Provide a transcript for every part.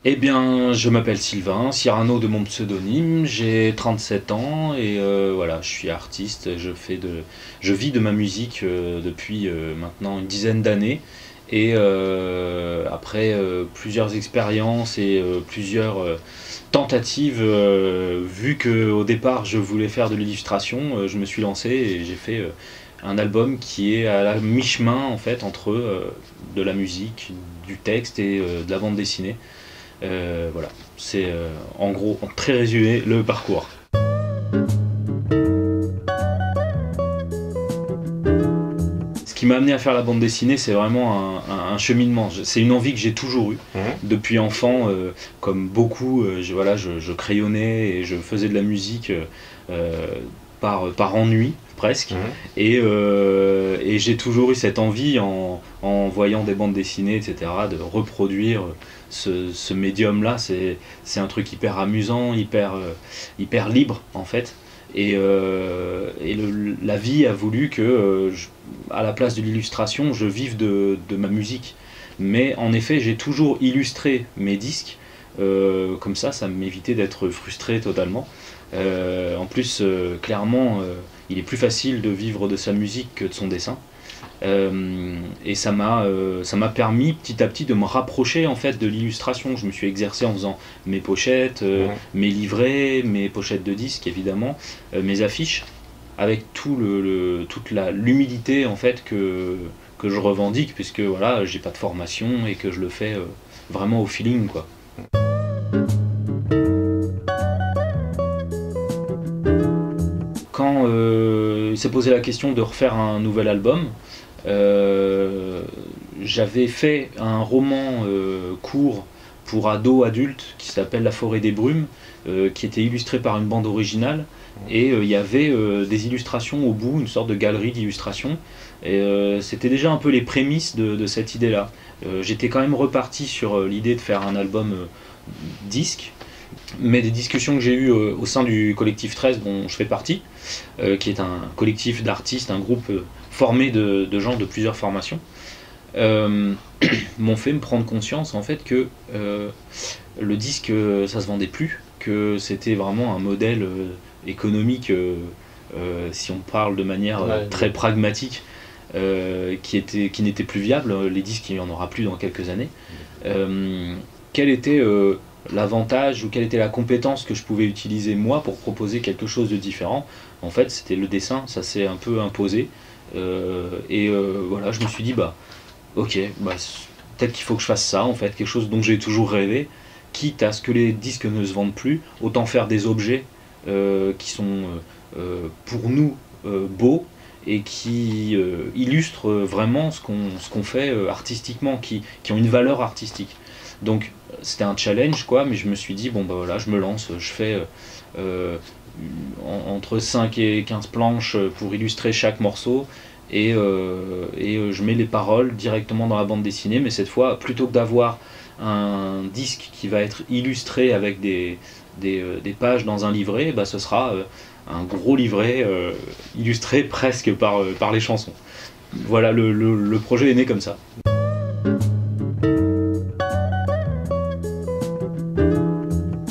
Eh bien, je m'appelle Sylvain, Cyrano de mon pseudonyme, j'ai 37 ans et voilà, je suis artiste, je vis de ma musique depuis maintenant une dizaine d'années et après plusieurs expériences et plusieurs tentatives, vu qu'au départ je voulais faire de l'illustration, je me suis lancé et j'ai fait un album qui est à la mi-chemin en fait entre de la musique, du texte et de la bande dessinée. Voilà, c'est en gros, en très résumé, le parcours. Ce qui m'a amené à faire la bande dessinée, c'est vraiment un cheminement. C'est une envie que j'ai toujours eue. Depuis enfant, comme beaucoup, je crayonnais et je faisais de la musique par ennui, presque. Et j'ai toujours eu cette envie, en voyant des bandes dessinées, etc., de reproduire ce médium-là. C'est un truc hyper amusant, hyper libre, en fait. Et la vie a voulu que, à la place de l'illustration, je vive de ma musique. Mais en effet, j'ai toujours illustré mes disques. Comme ça m'évitait d'être frustré totalement. En plus, clairement, il est plus facile de vivre de sa musique que de son dessin. Et ça m'a permis petit à petit de me rapprocher en fait de l'illustration. Je me suis exercé en faisant mes pochettes, mes livrets, mes pochettes de disques évidemment, mes affiches, avec toute l'humilité en fait que je revendique, puisque voilà, j'ai pas de formation et que je le fais vraiment au feeling, quoi. Quand il s'est posé la question de refaire un nouvel album, j'avais fait un roman court pour ados adultes qui s'appelle La forêt des brumes, qui était illustré par une bande originale, et il y avait des illustrations au bout, une sorte de galerie d'illustrations, et c'était déjà un peu les prémices de cette idée-là. J'étais quand même reparti sur l'idée de faire un album disque, mais des discussions que j'ai eues au sein du collectif 13 dont je fais partie, qui est un collectif d'artistes, un groupe formé de gens de plusieurs formations, m'ont fait me prendre conscience en fait que le disque ça se vendait plus, que c'était vraiment un modèle économique, si on parle de manière très pragmatique, qui n'était plus viable. Les disques, il n'y en aura plus dans quelques années. Quel était l'avantage ou quelle était la compétence que je pouvais utiliser moi pour proposer quelque chose de différent? En fait, c'était le dessin, ça s'est un peu imposé. Voilà, je me suis dit, ok, peut-être qu'il faut que je fasse ça, en fait, quelque chose dont j'ai toujours rêvé, quitte à ce que les disques ne se vendent plus, autant faire des objets qui sont pour nous beaux et qui illustrent vraiment ce qu'on fait artistiquement, qui ont une valeur artistique. Donc c'était un challenge, quoi, mais je me suis dit, voilà, je me lance, je fais entre 5 et 15 planches pour illustrer chaque morceau, et je mets les paroles directement dans la bande dessinée, mais cette fois, plutôt que d'avoir un disque qui va être illustré avec des pages dans un livret, ce sera un gros livret illustré presque par les chansons. Voilà, le projet est né comme ça.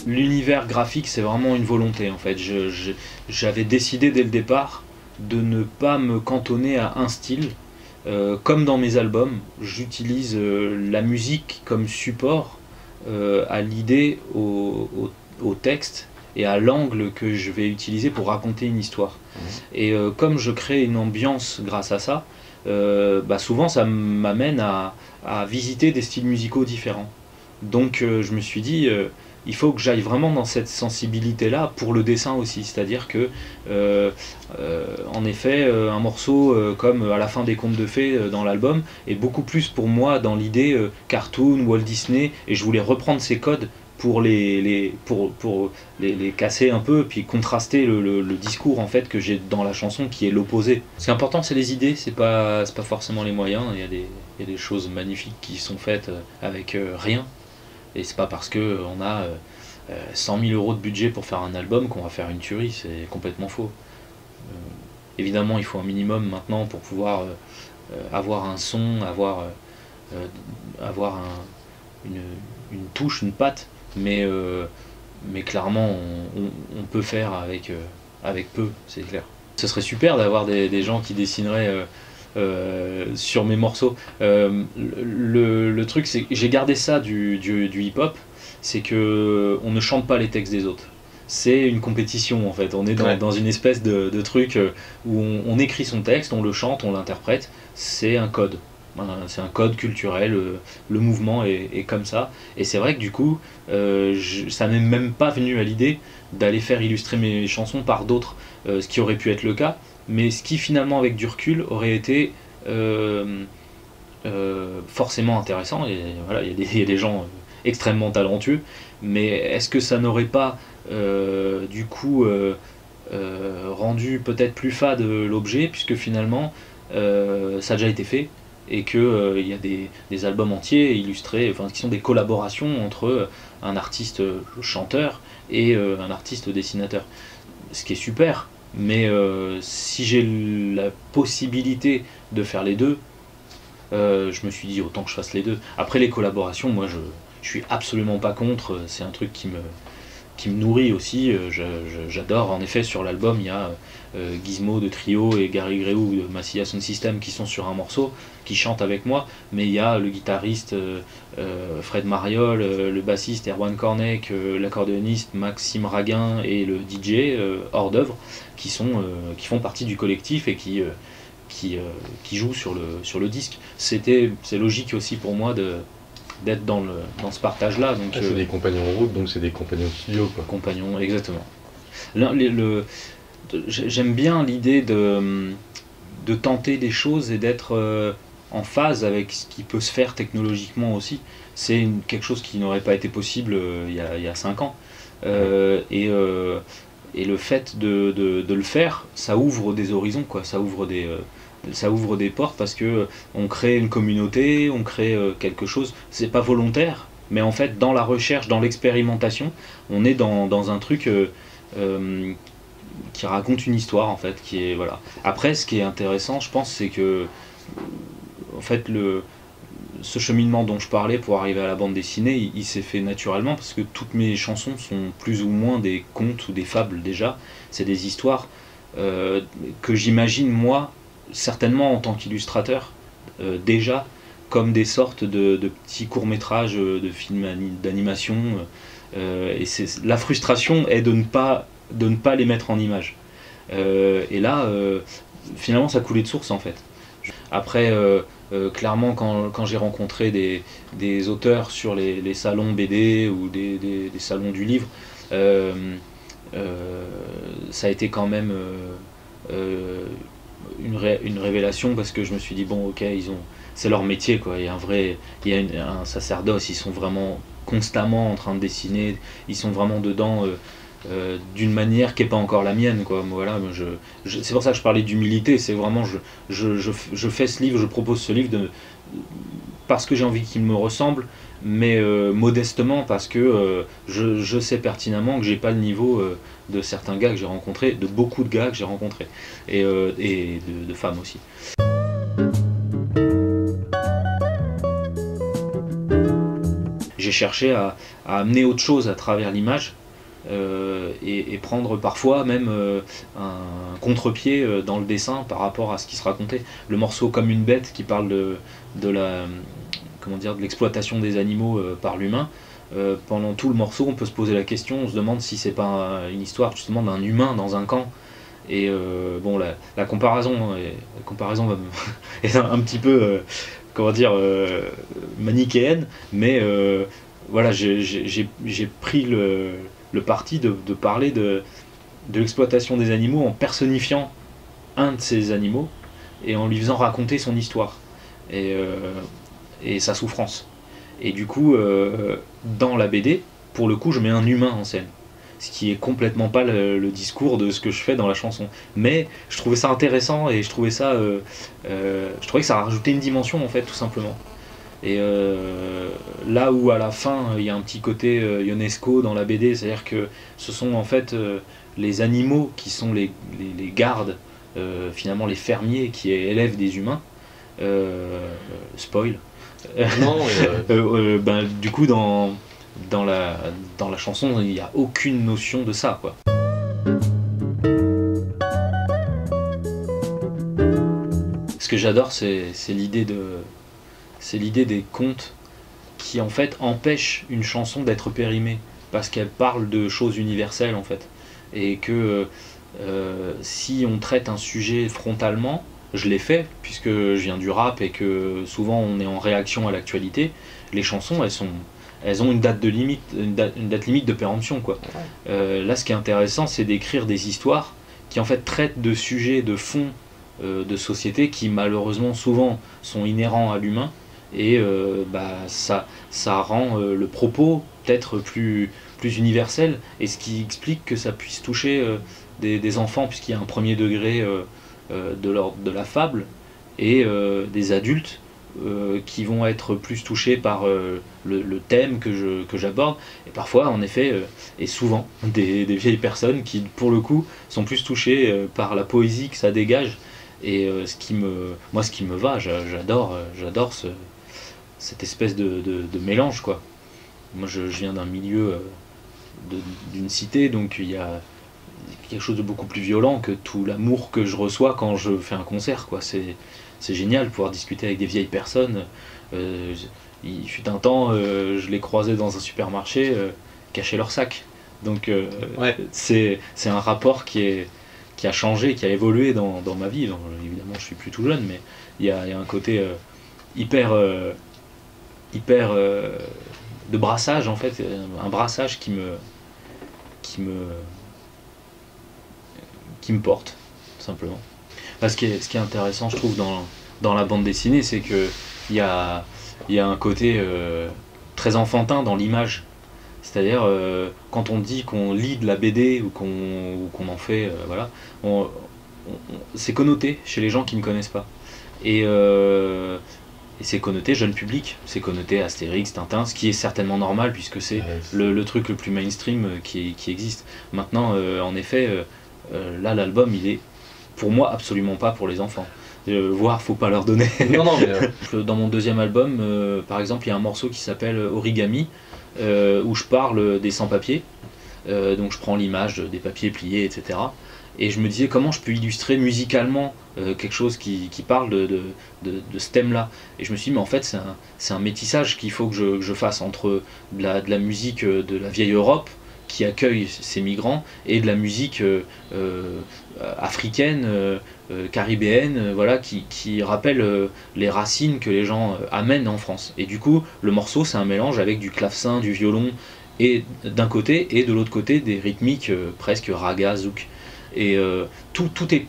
L'univers graphique, c'est vraiment une volonté en fait. J'avais décidé dès le départ de ne pas me cantonner à un style. Comme dans mes albums, j'utilise la musique comme support à l'idée, au texte et à l'angle que je vais utiliser pour raconter une histoire. Et comme je crée une ambiance grâce à ça, souvent ça m'amène à visiter des styles musicaux différents. Donc je me suis dit, il faut que j'aille vraiment dans cette sensibilité-là pour le dessin aussi. C'est-à-dire que, en effet, un morceau comme à la fin des Contes de Fées dans l'album est beaucoup plus pour moi dans l'idée cartoon, Walt Disney, et je voulais reprendre ces codes pour les casser un peu, puis contraster le discours en fait que j'ai dans la chanson qui est l'opposé. Ce qui est important, c'est les idées, c'est pas forcément les moyens. Il y a des choses magnifiques qui sont faites avec rien. Et c'est pas parce qu'on a 100 000 € de budget pour faire un album qu'on va faire une tuerie, c'est complètement faux. Évidemment, il faut un minimum maintenant pour pouvoir avoir un son, avoir une touche, une patte, mais clairement on peut faire avec peu, c'est clair. Ce serait super d'avoir des gens qui dessineraient sur mes morceaux. Le truc, c'est que j'ai gardé ça du hip-hop, c'est que on ne chante pas les textes des autres. C'est une compétition en fait, on est dans une espèce de truc où on écrit son texte, on le chante, on l'interprète, c'est un code. C'est un code culturel, le mouvement est comme ça. Et c'est vrai que du coup, ça m'est même pas venu à l'idée d'aller faire illustrer mes chansons par d'autres, ce qui aurait pu être le cas, mais ce qui finalement avec du recul aurait été forcément intéressant. Et voilà, il y a des gens extrêmement talentueux, mais est-ce que ça n'aurait pas du coup rendu peut-être plus fade l'objet, puisque finalement ça a déjà été fait, et qu'il y a des albums entiers illustrés, enfin, qui sont des collaborations entre un artiste chanteur et un artiste dessinateur. Ce qui est super, mais si j'ai la possibilité de faire les deux, je me suis dit autant que je fasse les deux. Après les collaborations, moi je suis absolument pas contre, c'est un truc qui me nourrit aussi. J'adore, en effet, sur l'album il y a Gizmo de Trio et Gary Gréou de Massilia Sound System qui sont sur un morceau, qui chantent avec moi, mais il y a le guitariste Fred Mariol, le bassiste Erwan Cornec, l'accordéoniste Maxime Raguin et le DJ hors d'œuvre qui font partie du collectif et qui jouent sur le disque. C'est logique aussi pour moi d'être dans ce partage-là. C'est des compagnons de route, donc c'est des compagnons de studio, quoi. Compagnons, exactement. J'aime bien l'idée de tenter des choses et d'être en phase avec ce qui peut se faire technologiquement aussi. C'est quelque chose qui n'aurait pas été possible il y a 5 ans. Et le fait de le faire, ça ouvre des horizons, quoi. Ça ouvre des portes, parce que on crée une communauté, on crée quelque chose. C'est pas volontaire, mais en fait dans la recherche, dans l'expérimentation, on est dans un truc qui raconte une histoire, en fait, qui est, voilà. Après, ce qui est intéressant, je pense, c'est que en fait ce cheminement dont je parlais pour arriver à la bande dessinée, il s'est fait naturellement, parce que toutes mes chansons sont plus ou moins des contes ou des fables déjà. C'est des histoires que j'imagine moi certainement en tant qu'illustrateur déjà comme des sortes de petits courts-métrages, de films d'animation, et la frustration est de ne pas les mettre en image. Et là, finalement, ça coulait de source, en fait. Après, clairement, quand j'ai rencontré des auteurs sur les salons BD ou des salons du livre, ça a été quand même une révélation, parce que je me suis dit, bon, ok, c'est leur métier, quoi. Il y a un sacerdoce, ils sont vraiment constamment en train de dessiner, ils sont vraiment dedans d'une manière qui n'est pas encore la mienne, quoi. Voilà, c'est pour ça que je parlais d'humilité. C'est vraiment, je fais ce livre, je propose ce livre parce que j'ai envie qu'il me ressemble, mais modestement, parce que je sais pertinemment que j'ai pas le niveau de certains gars que j'ai rencontrés, de beaucoup de gars que j'ai rencontrés, et de femmes aussi. J'ai cherché à amener autre chose à travers l'image, et prendre parfois même un contre-pied dans le dessin par rapport à ce qui se racontait. Le morceau Comme une bête, qui parle de l'exploitation des animaux par l'humain, pendant tout le morceau on peut se poser la question, on se demande si c'est pas une histoire justement d'un humain dans un camp. Et bon, la comparaison est un petit peu manichéenne, mais voilà, j'ai pris le parti de parler de l'exploitation des animaux en personnifiant un de ces animaux et en lui faisant raconter son histoire et sa souffrance. Et du coup, dans la BD, pour le coup, je mets un humain en scène, ce qui est complètement pas le discours de ce que je fais dans la chanson. Mais je trouvais ça intéressant, et je trouvais que ça rajoutait une dimension, en fait, tout simplement. Et là où à la fin il y a un petit côté Ionesco dans la BD, c'est-à-dire que ce sont en fait les animaux qui sont les gardes, finalement les fermiers qui élèvent des humains. Spoil. Non, Ben, du coup dans la chanson il n'y a aucune notion de ça, quoi. Ce que j'adore c'est l'idée des contes qui en fait empêchent une chanson d'être périmée parce qu'elle parle de choses universelles en fait, et que si on traite un sujet frontalement, je l'ai fait puisque je viens du rap et que souvent on est en réaction à l'actualité, les chansons elles ont une date limite de péremption, quoi. Là ce qui est intéressant c'est d'écrire des histoires qui en fait traitent de sujets de fond de société qui malheureusement souvent sont inhérents à l'humain, et ça rend le propos peut-être plus universel, et ce qui explique que ça puisse toucher des enfants puisqu'il y a un premier degré de la fable, et des adultes qui vont être plus touchés par le thème que j'aborde, et parfois en effet et souvent des vieilles personnes qui pour le coup sont plus touchées par la poésie que ça dégage, et ce qui me va, j'adore cette espèce de mélange, quoi. Moi je viens d'un milieu d'une cité, donc il y a quelque chose de beaucoup plus violent que tout l'amour que je reçois quand je fais un concert, quoi. C'est génial de pouvoir discuter avec des vieilles personnes. Il fut un temps, je les croisais dans un supermarché, cacher leur sac. Donc ouais. C'est un rapport qui a changé, qui a évolué dans ma vie. Donc, évidemment, je suis plus tout jeune, mais il y a un côté hyper de brassage, en fait, un brassage qui me porte, tout simplement. Parce que ce qui est intéressant, je trouve, dans la bande dessinée, c'est que il y a un côté très enfantin dans l'image. C'est-à-dire, quand on dit qu'on lit de la BD ou qu'on en fait, voilà, c'est connoté chez les gens qui ne connaissent pas. Et c'est connoté jeune public, c'est connoté Astérix, Tintin, ce qui est certainement normal puisque c'est le truc le plus mainstream qui existe. Maintenant, en effet, là, l'album, il est, pour moi, absolument pas pour les enfants. Voire, faut pas leur donner. Non, mais Dans mon deuxième album, par exemple, il y a un morceau qui s'appelle Origami, où je parle des sans-papiers. Donc je prends l'image des papiers pliés, etc. Et je me disais comment je peux illustrer musicalement quelque chose qui parle de ce thème-là. Et je me suis dit, mais en fait, c'est un métissage qu'il faut que je fasse entre de la musique de la vieille Europe, qui accueille ces migrants, et de la musique africaine, caribéenne, voilà, qui rappelle les racines que les gens amènent en France. Et du coup, le morceau, c'est un mélange avec du clavecin, du violon, et d'un côté, et de l'autre côté, des rythmiques presque raga, zouk. Et tout est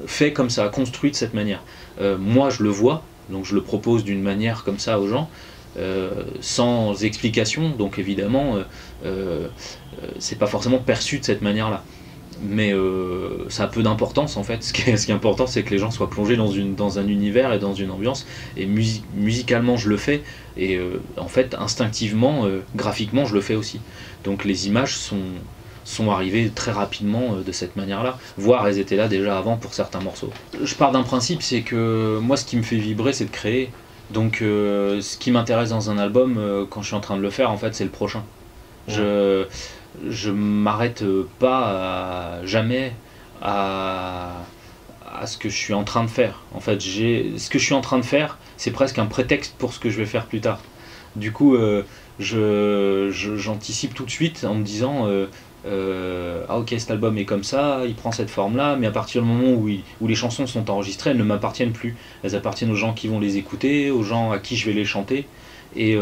fait comme ça, construit de cette manière. Moi, je le vois, donc je le propose d'une manière comme ça aux gens, sans explication, donc évidemment c'est pas forcément perçu de cette manière-là. Mais ça a peu d'importance en fait. Ce qui est important, c'est que les gens soient plongés dans un univers et dans une ambiance. Et musicalement, je le fais. Et en fait, instinctivement, graphiquement, je le fais aussi. Donc les images sont arrivées très rapidement de cette manière-là. Voire elles étaient là déjà avant pour certains morceaux. Je pars d'un principe, c'est que moi, ce qui me fait vibrer, c'est de créer. Donc ce qui m'intéresse dans un album, quand je suis en train de le faire, en fait, c'est le prochain. Je m'arrête pas jamais à ce que je suis en train de faire. En fait, ce que je suis en train de faire, c'est presque un prétexte pour ce que je vais faire plus tard. Du coup, j'anticipe tout de suite en me disant ah ok, cet album est comme ça, il prend cette forme là, mais à partir du moment où les chansons sont enregistrées, elles ne m'appartiennent plus. Elles appartiennent aux gens qui vont les écouter, aux gens à qui je vais les chanter, et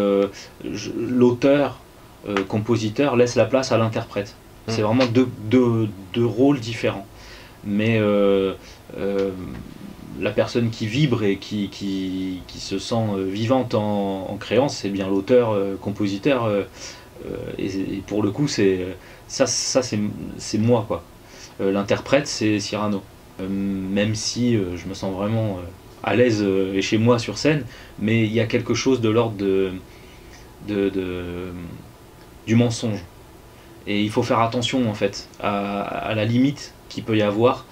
l'auteur compositeur laisse la place à l'interprète. C'est vraiment deux rôles différents. Mais la personne qui vibre et qui se sent vivante en créant, c'est bien l'auteur compositeur, et pour le coup c'est moi, quoi. L'interprète, c'est Cyrano. Même si je me sens vraiment à l'aise et chez moi sur scène, mais il y a quelque chose de l'ordre du mensonge. Et il faut faire attention en fait à la limite qu'il peut y avoir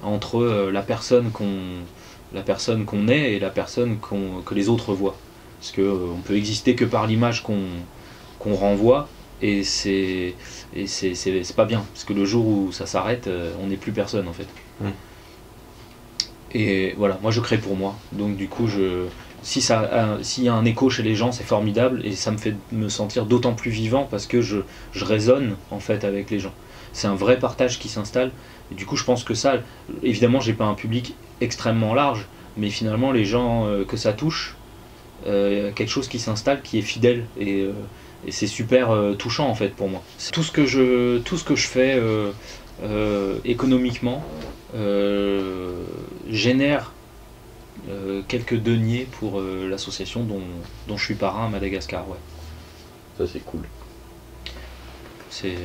entre la personne qu'on est et la personne que les autres voient. Parce qu'on peut exister que par l'image qu'on renvoie, et c'est pas bien, parce que le jour où ça s'arrête, on n'est plus personne en fait. Et voilà, moi je crée pour moi, donc du coup s'il y a un écho chez les gens, c'est formidable, et ça me fait me sentir d'autant plus vivant parce que je résonne en fait avec les gens. C'est un vrai partage qui s'installe, et du coup je pense que ça, évidemment j'ai pas un public extrêmement large, mais finalement les gens que ça touche, quelque chose qui s'installe, qui est fidèle, et c'est super touchant en fait pour moi. Tout ce que je fais économiquement génère quelques deniers pour l'association dont je suis parrain à Madagascar. Ouais. Ça c'est cool. C'est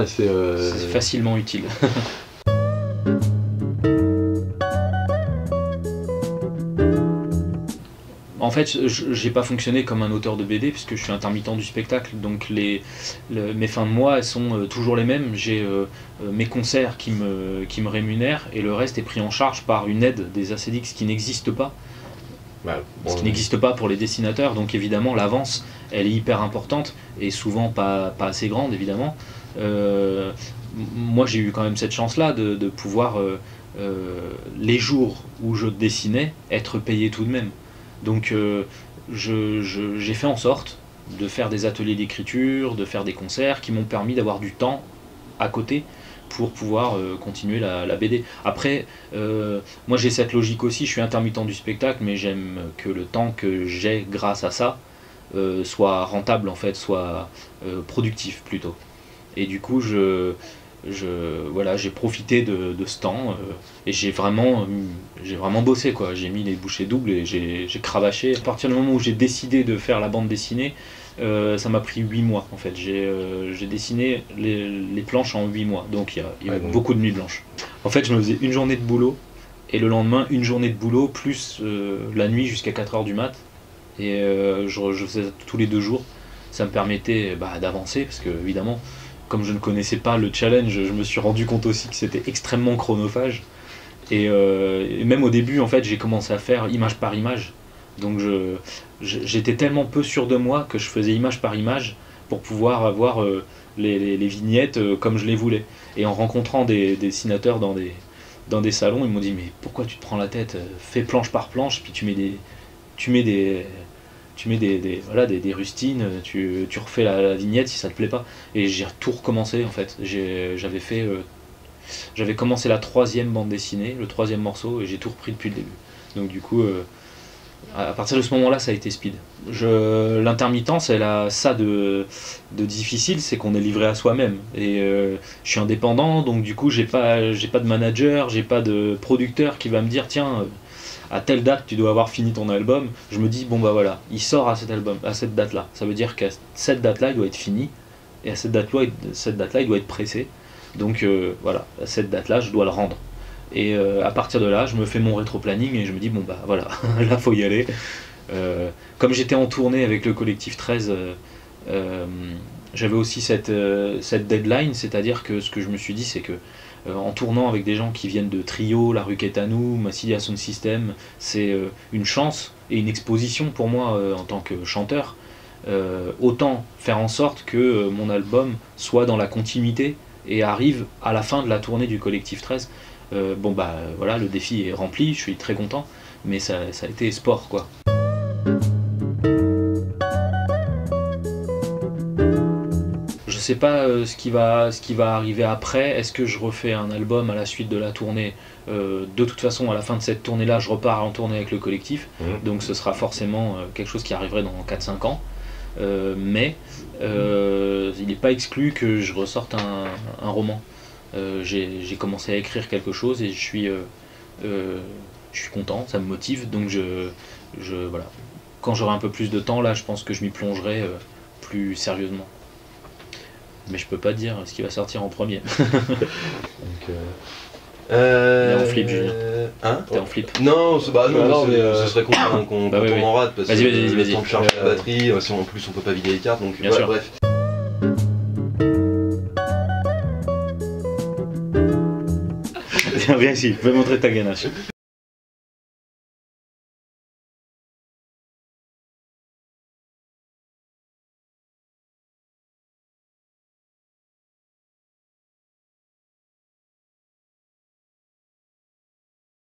c'est facilement utile. En fait, j'ai pas fonctionné comme un auteur de BD puisque je suis intermittent du spectacle, donc mes fins de mois elles sont toujours les mêmes. J'ai mes concerts qui me rémunèrent, et le reste est pris en charge par une aide des ACDX qui n'existe pas. Ce qui n'existe pas pour les dessinateurs, donc évidemment l'avance elle est hyper importante et souvent pas assez grande évidemment. Moi j'ai eu quand même cette chance là de pouvoir les jours où je dessinais être payé tout de même. Donc j'ai fait en sorte de faire des ateliers d'écriture, de faire des concerts qui m'ont permis d'avoir du temps à côté pour pouvoir continuer la BD. Après, moi j'ai cette logique aussi, je suis intermittent du spectacle, mais j'aime que le temps que j'ai grâce à ça soit rentable en fait, soit productif plutôt. Et du coup voilà, j'ai profité de ce temps et j'ai vraiment bossé quoi. J'ai mis les bouchées doubles et j'ai cravaché. À partir du moment où j'ai décidé de faire la bande dessinée, ça m'a pris 8 mois en fait. J'ai dessiné les planches en 8 mois, donc il y a beaucoup de nuits blanches. En fait, je me faisais une journée de boulot et le lendemain une journée de boulot plus la nuit jusqu'à 4h du mat, et je faisais ça tous les 2 jours. Ça me permettait d'avancer parce que évidemment, comme je ne connaissais pas le challenge, je me suis rendu compte aussi que c'était extrêmement chronophage. Et même au début, en fait, j'ai commencé à faire image par image. Donc j'étais tellement peu sûr de moi que je faisais image par image pour pouvoir avoir les vignettes comme je les voulais. Et en rencontrant des dessinateurs dans des salons, ils m'ont dit mais pourquoi tu te prends la tête, fais planche par planche, puis tu mets des rustines, tu refais la vignette si ça te plaît pas. Et j'ai tout recommencé en fait. J'avais commencé la 3e bande dessinée, le 3e morceau, et j'ai tout repris depuis le début. Donc du coup, à partir de ce moment-là, ça a été speed. L'intermittence, elle a ça de difficile, c'est qu'on est livré à soi-même. Et je suis indépendant, donc du coup, j'ai pas de manager, j'ai pas de producteur qui va me dire tiens, à telle date tu dois avoir fini ton album. Je me dis bon bah voilà, il sort à cette date-là. Ça veut dire qu'à cette date-là, il doit être fini, et à cette date-là, il doit être pressé. Donc voilà, à cette date-là, je dois le rendre. Et à partir de là, je me fais mon rétro-planning et je me dis bon bah voilà, là faut y aller. Comme j'étais en tournée avec le collectif 13, j'avais aussi cette deadline, c'est-à-dire que ce que je me suis dit, c'est que en tournant avec des gens qui viennent de Trio, La Ruquette à nous, Massilia Sound System, c'est une chance et une exposition pour moi en tant que chanteur. Autant faire en sorte que mon album soit dans la continuité et arrive à la fin de la tournée du collectif 13. Voilà, le défi est rempli, je suis très content, mais ça a été sport quoi. Je sais pas ce qui va arriver après. Est-ce que je refais un album à la suite de la tournée? De toute façon, à la fin de cette tournée-là, je repars en tournée avec le collectif, donc ce sera forcément quelque chose qui arriverait dans 4-5 ans. Mais il n'est pas exclu que je ressorte un roman. J'ai commencé à écrire quelque chose et je suis content, ça me motive, donc voilà. Quand j'aurai un peu plus de temps, là, je pense que je m'y plongerai plus sérieusement. Mais je peux pas dire ce qui va sortir en premier. Donc, en flip, Julien. Hein? T'es en flip. Non, non, mais, ce serait con qu'on Bah oui, tourne oui. en rate parce Vas-y, que vas-y. le temps de charger la batterie, si en plus on peut pas vider les cartes, donc Bien sûr. bref. Viens ici, fais montrer ta ganache.